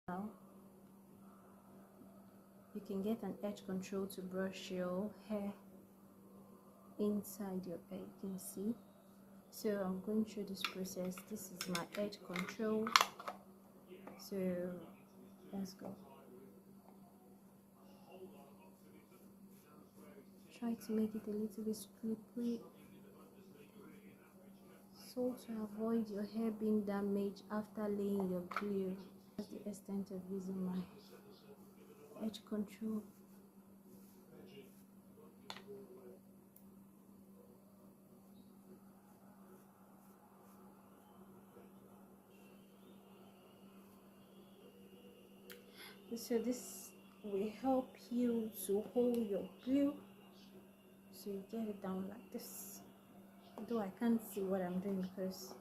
Now you can get an edge control to brush your hair inside your hair. You can see. So I'm going through this process. This is my edge control. So let's go. Try to make it a little bit slippery, so to avoid your hair being damaged after laying your glue. That's the extent of using my edge control. So this will help you to hold your glue, so you get it down like this. Though I can't see what I'm doing because